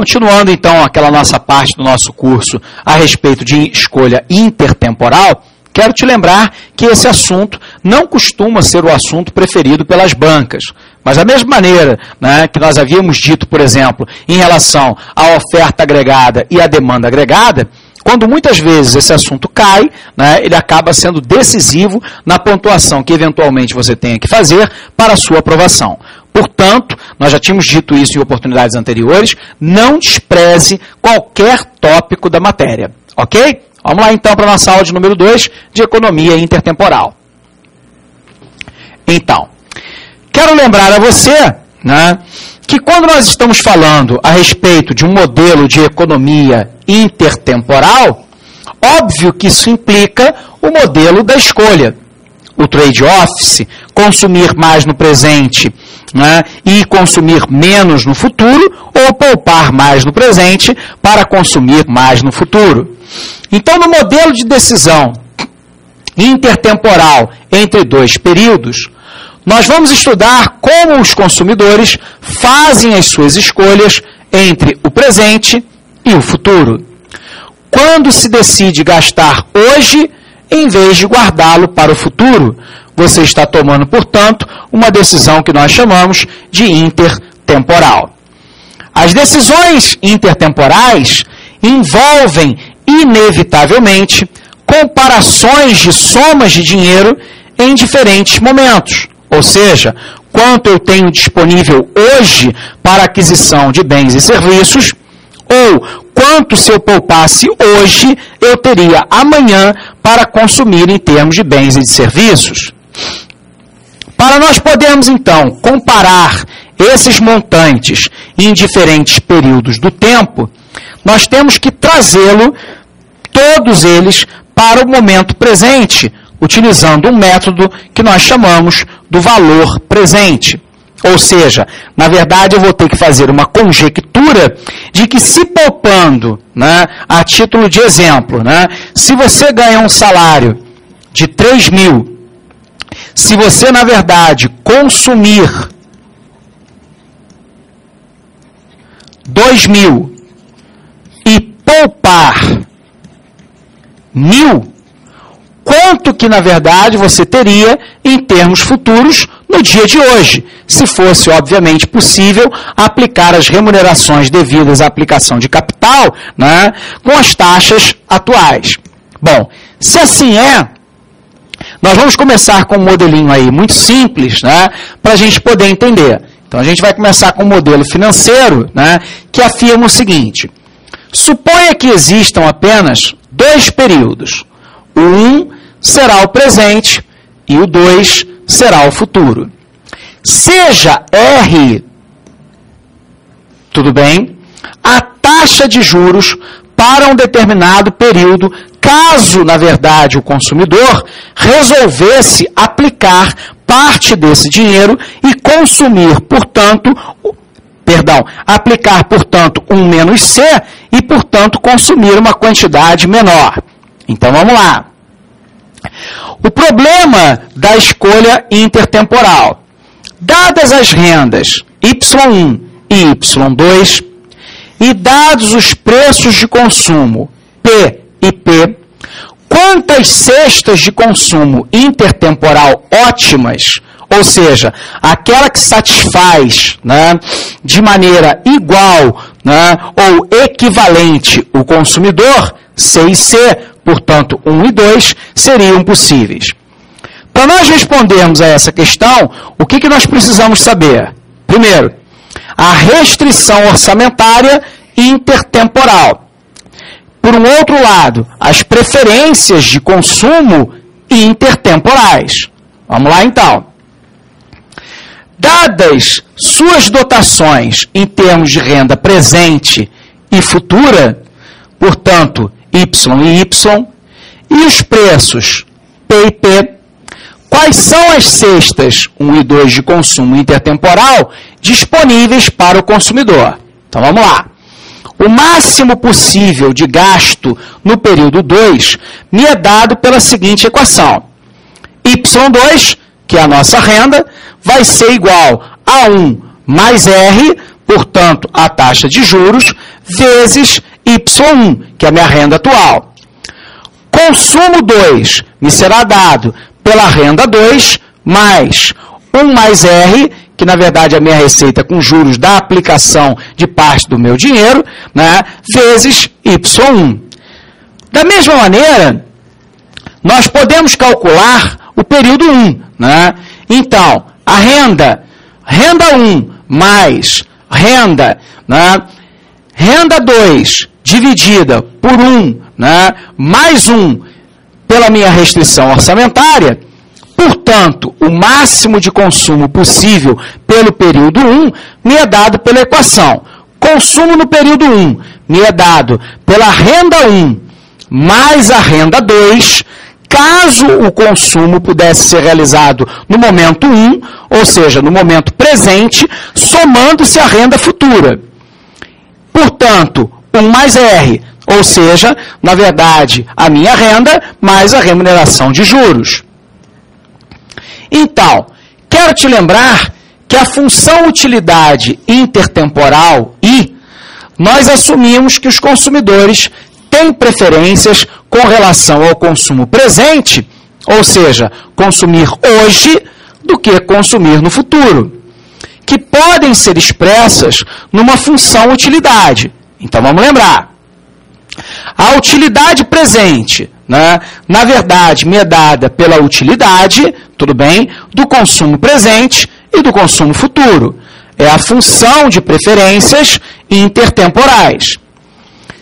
Continuando, então, aquela nossa parte do nosso curso a respeito de escolha intertemporal, quero te lembrar que esse assunto não costuma ser o assunto preferido pelas bancas. Mas da mesma maneira, né, que nós havíamos dito, por exemplo, em relação à oferta agregada e à demanda agregada, quando muitas vezes esse assunto cai, né, ele acaba sendo decisivo na pontuação que eventualmente você tenha que fazer para a sua aprovação. Portanto, nós já tínhamos dito isso em oportunidades anteriores, não despreze qualquer tópico da matéria, ok? Vamos lá então para a nossa aula de número 2, de economia intertemporal. Então, quero lembrar a você, né, que quando nós estamos falando a respeito de um modelo de economia intertemporal, óbvio que isso implica o modelo da escolha. O trade-off, consumir mais no presente, né, e consumir menos no futuro, ou poupar mais no presente para consumir mais no futuro. Então, no modelo de decisão intertemporal entre dois períodos, nós vamos estudar como os consumidores fazem as suas escolhas entre o presente e o futuro. Quando se decide gastar hoje, em vez de guardá-lo para o futuro, você está tomando, portanto, uma decisão que nós chamamos de intertemporal. As decisões intertemporais envolvem, inevitavelmente, comparações de somas de dinheiro em diferentes momentos. Ou seja, quanto eu tenho disponível hoje para aquisição de bens e serviços, ou quanto se eu poupasse hoje, eu teria amanhã para consumir em termos de bens e de serviços. Para nós podermos, então, comparar esses montantes em diferentes períodos do tempo, nós temos que trazê-lo, todos eles, para o momento presente, utilizando um método que nós chamamos do valor presente. Ou seja, na verdade eu vou ter que fazer uma conjectura de que se poupando, né, a título de exemplo, né, se você ganha um salário de 3.000, se você na verdade consumir 2.000 e poupar 1.000, quanto que, na verdade, você teria em termos futuros no dia de hoje, se fosse, obviamente, possível aplicar as remunerações devidas à aplicação de capital, né, com as taxas atuais. Bom, se assim é, nós vamos começar com um modelinho aí muito simples, né, para a gente poder entender. Então, a gente vai começar com um modelo financeiro, né, que afirma o seguinte: suponha que existam apenas dois períodos. O 1 será o presente e o 2 será o futuro. Seja R, tudo bem, a taxa de juros para um determinado período, caso, na verdade, o consumidor resolvesse aplicar parte desse dinheiro e consumir, portanto, aplicar, portanto, um menos C e, portanto, consumir uma quantidade menor. Então, vamos lá. O problema da escolha intertemporal. Dadas as rendas Y1 e Y2, e dados os preços de consumo P e P, quantas cestas de consumo intertemporal ótimas, ou seja, aquela que satisfaz, né, de maneira igual, né, ou equivalente o consumidor, C e C, portanto 1 e 2, seriam possíveis. Para nós respondermos a essa questão, o que nós precisamos saber? Primeiro, a restrição orçamentária intertemporal. Por um outro lado, as preferências de consumo intertemporais. Vamos lá então. Dadas suas dotações em termos de renda presente e futura, portanto, Y e Y, e os preços P e P, quais são as cestas 1 e 2 de consumo intertemporal disponíveis para o consumidor? Então vamos lá. O máximo possível de gasto no período 2 me é dado pela seguinte equação. Y2, que é a nossa renda, vai ser igual a 1 mais R, portanto, a taxa de juros, vezes Y1, que é a minha renda atual. Consumo 2 me será dado pela renda 2 mais 1 mais R, que na verdade é a minha receita com juros da aplicação de parte do meu dinheiro, né, vezes Y1. Da mesma maneira, nós podemos calcular o período 1. Né? Então, a renda 1 mais renda 2 dividida por 1, né, mais 1 pela minha restrição orçamentária, portanto, o máximo de consumo possível pelo período 1 me é dado pela equação. Consumo no período 1 me é dado pela renda 1 mais a renda 2, caso o consumo pudesse ser realizado no momento 1, ou seja, no momento presente, somando-se à renda futura. Portanto, 1 mais R, ou seja, na verdade, a minha renda mais a remuneração de juros. Então, quero te lembrar que a função utilidade intertemporal, I, nós assumimos que os consumidores têm preferências com relação ao consumo presente, ou seja, consumir hoje do que consumir no futuro, que podem ser expressas numa função utilidade. Então, vamos lembrar. A utilidade presente, né, na verdade, me é dada pela utilidade, tudo bem, do consumo presente e do consumo futuro. É a função de preferências intertemporais.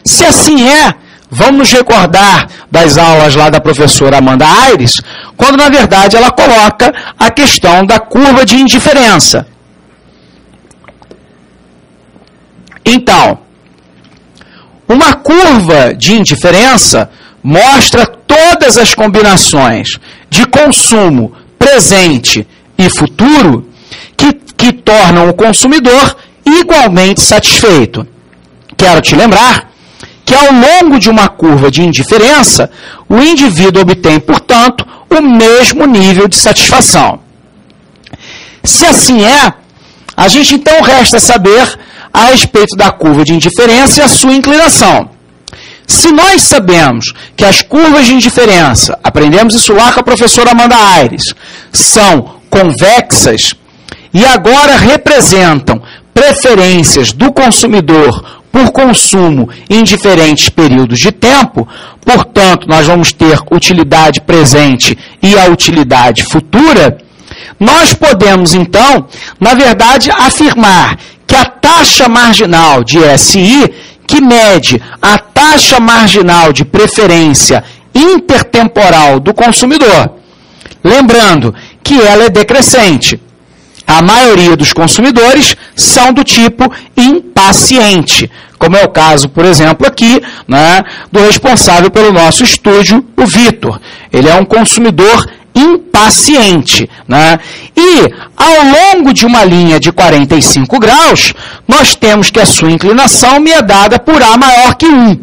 Se assim é, vamos nos recordar das aulas lá da professora Amanda Aires, quando na verdade ela coloca a questão da curva de indiferença. Então, uma curva de indiferença mostra todas as combinações de consumo presente e futuro que tornam o consumidor igualmente satisfeito. Quero te lembrar que ao longo de uma curva de indiferença, o indivíduo obtém, portanto, o mesmo nível de satisfação. Se assim é, a gente então resta saber a respeito da curva de indiferença e a sua inclinação. Se nós sabemos que as curvas de indiferença, aprendemos isso lá com a professora Amanda Aires, são convexas e agora representam preferências do consumidor por consumo em diferentes períodos de tempo, portanto, nós vamos ter utilidade presente e a utilidade futura, nós podemos, então, na verdade, afirmar que a taxa marginal de SI, que mede a taxa marginal de preferência intertemporal do consumidor, lembrando que ela é decrescente. A maioria dos consumidores são do tipo impaciente, como é o caso, por exemplo, aqui, né, do responsável pelo nosso estúdio, o Vitor. Ele é um consumidor impaciente. Né? E, ao longo de uma linha de 45 graus, nós temos que a sua inclinação me é dada por A maior que 1.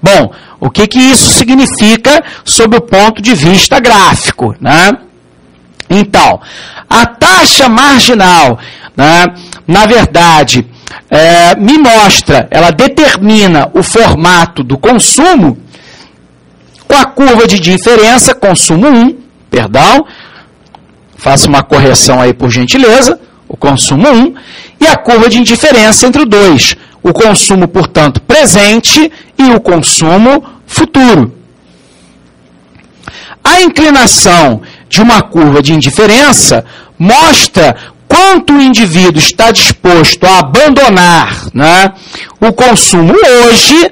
Bom, o que isso significa sob o ponto de vista gráfico? Né? Então, a taxa marginal, né, na verdade, me mostra, ela determina o formato do consumo com a curva de diferença, consumo 1, faça uma correção aí por gentileza, o consumo 1, e a curva de indiferença entre os dois, o consumo, portanto, presente e o consumo futuro. A inclinação de uma curva de indiferença mostra quanto o indivíduo está disposto a abandonar, né, o consumo hoje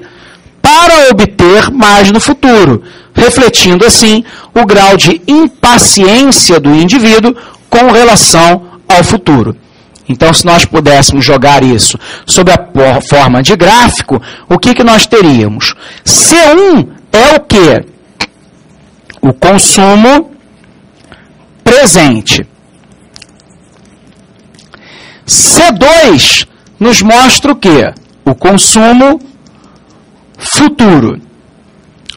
para obter mais no futuro, refletindo assim o grau de impaciência do indivíduo com relação ao futuro. Então, se nós pudéssemos jogar isso sob a forma de gráfico, o que nós teríamos? C1 é o quê? O consumo presente. C2 nos mostra o quê? O consumo futuro.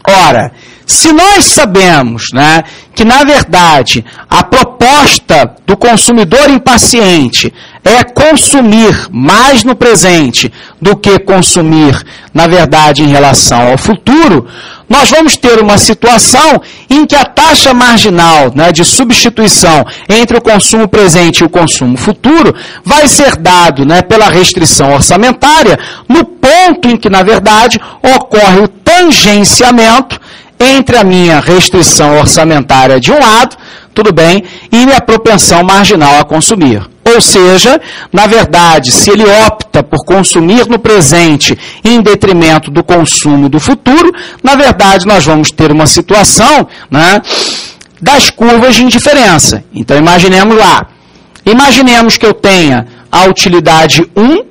Ora, se nós sabemos, né, que, na verdade, a proposta resposta do consumidor impaciente é consumir mais no presente do que consumir, na verdade, em relação ao futuro, nós vamos ter uma situação em que a taxa marginal, né, de substituição entre o consumo presente e o consumo futuro vai ser dado, né, pela restrição orçamentária no ponto em que, na verdade, ocorre o tangenciamento entre a minha restrição orçamentária de um lado, tudo bem, e minha propensão marginal a consumir. Ou seja, na verdade, se ele opta por consumir no presente em detrimento do consumo do futuro, na verdade, nós vamos ter uma situação, né, das curvas de indiferença. Então, imaginemos lá. Imaginemos que eu tenha a utilidade 1,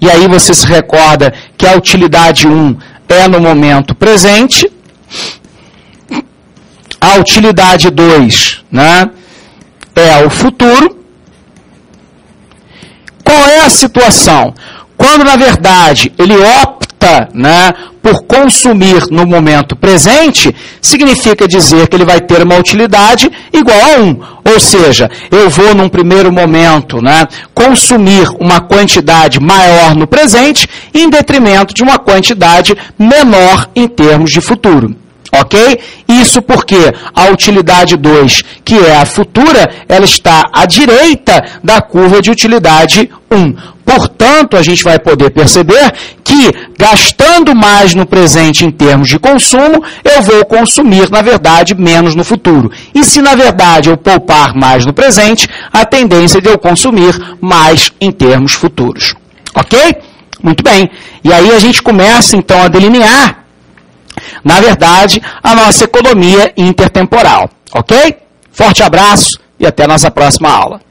e aí você se recorda que a utilidade 1 é no momento presente. A utilidade 2, né, é o futuro. Qual é a situação? Quando, na verdade, ele opta, né, por consumir no momento presente, significa dizer que ele vai ter uma utilidade igual a 1. Ou seja, eu vou, num primeiro momento, né, consumir uma quantidade maior no presente em detrimento de uma quantidade menor em termos de futuro. Ok? Isso porque a utilidade 2, que é a futura, ela está à direita da curva de utilidade 1. Portanto, a gente vai poder perceber que, gastando mais no presente em termos de consumo, eu vou consumir, na verdade, menos no futuro. E se, na verdade, eu poupar mais no presente, a tendência é de eu consumir mais em termos futuros. Ok? Muito bem. E aí a gente começa, então, a delinear, na verdade, a nossa economia intertemporal. Ok? Forte abraço e até a nossa próxima aula.